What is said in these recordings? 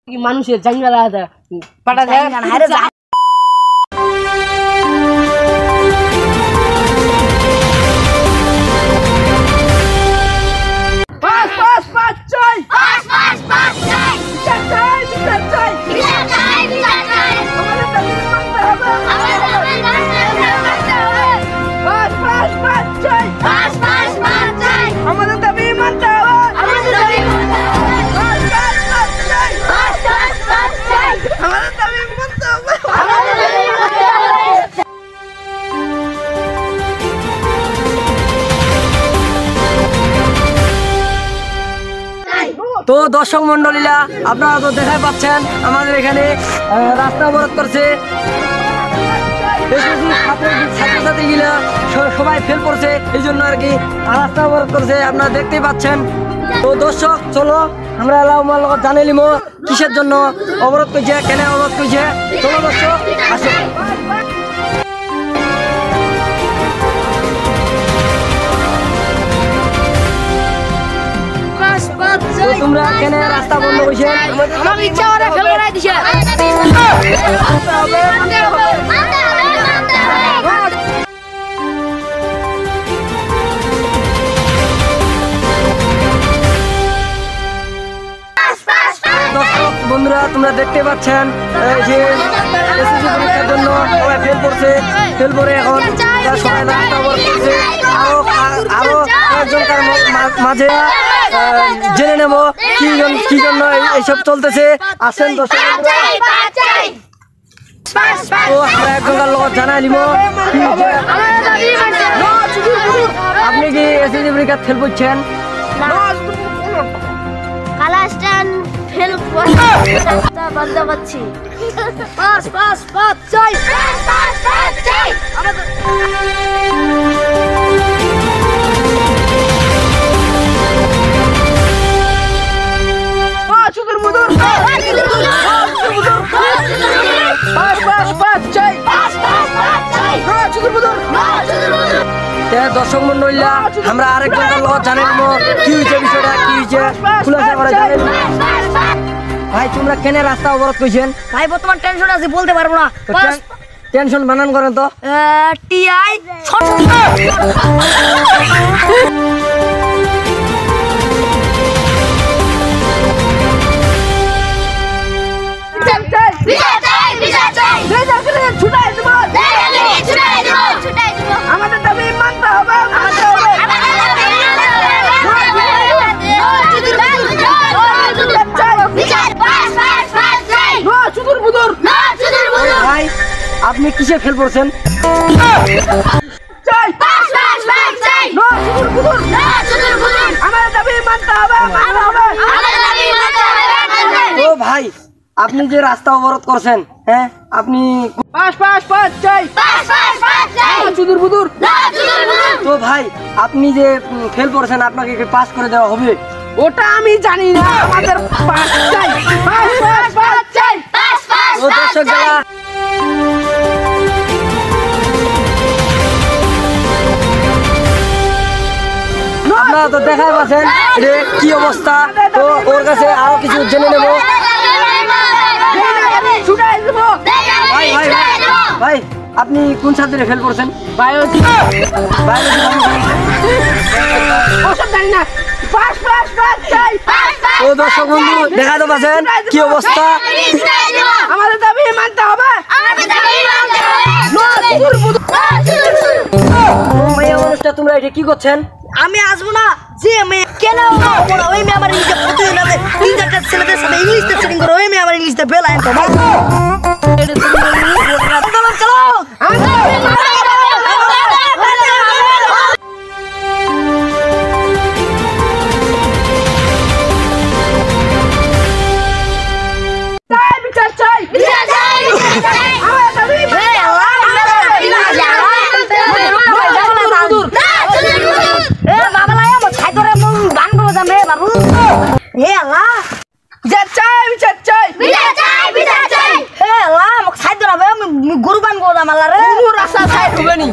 মানুষের জাঙ্গালা পাটা যায় তো দর্শক মন্ডলীরা আপনারা তো দেখাই পাচ্ছেন আমাদের এখানে রাস্তা অবরোধ করছে ছাত্রছাত্রীগুলা সবাই ফেল করছে এই জন্য আর কি রাস্তা অবরোধ করছে আপনারা দেখতেই পাচ্ছেন। তো দর্শক চলো আমরা জানিয়ে নিব কিসের জন্য অবরোধ করছে, কেন অবরোধ করছে। চলো দর্শক আসো। তোমরা কেন রাস্তা বন্ধ করছে? বন্ধুরা তোমরা দেখতে পাচ্ছেন যে এসএসসি পরীক্ষার জন্য সবাই ফেল করছে, ফেল করে এখন সবাই রাস্তা অবরোধ করছে। আরো কয়েকজনকার মাঝে জেনে নেব কি জন্য এইসব চলতেছে। আসেন দর্শক তো আমরা একজনকার লোক জানাই নিব। আপনি কি এসএসসি পরীক্ষা ফেল করছেন? বন্ধ করছি। দর্শক মন্ডলীরা আমরা আরেকজনকার লোক জানেন কি হয়েছে, বিষয়টা কি হয়েছে খুলাসা করা জানেন। ভাই তোমরা কেন রাস্তা অবরোধ করছেন? ভাই বর্তমান টেনশন আছে, বলতে পারবো না। টেনশন বানান করেন তো। টিআই আমাদের দাবি মানতে হবে। ভাই আপনি কিসে ফেল করছেন? ও ভাই আপনি যে রাস্তা অবরোধ করছেন, হ্যাঁ আপনি তো ভাই আপনি যে ফেল করছেন আপনাকে পাস করে দেওয়া হবে? ওটা আমি জানি না, আমাদের পাস চাই, পাস চাই। ও দর্শক যারা আপনারা তো দেখাই পাচ্ছেন কি অবস্থা। তো ওর কাছে আরো কিছু জেনে নেব। ভাই ভাই ভাই আপনি কোন সাবজেক্টে ফেল করছেন? বায়োলজি। ও দর্শক বন্ধু দেখাতে পাচ্ছেন কি অবস্থা। আমাদের দাবি মানতে হবে। তোমরা এটা কি করছেন? আমি আসবো না, যে মেয়ে কেন ওই মেয়ে আমার ইংলিশে প্রতিদিন আছে 3-4টা ছেলেদের সাথে ইংলিশে সেটিং করে, ওই মেয়ে আমার ইংলিশে ফেল আইন। গরু বানবো মালা রে রাস্তা সাইড হবে নি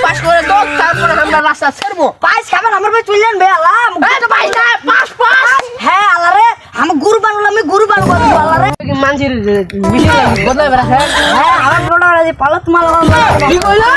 পাস করে দো তারপরে আমরা রাস্তা ছাড়বো পাস খাবার আমার ভাই চললেন বে আল্লাহ তো পাস না পাস পাস হ্যাঁ আল্লাহ রে আমি গরু বানলাম আমি গরু মানছির বেশি বদলাই বেড়াছে হ্যাঁ আমার বড় যে পালো তোমার কি কইলা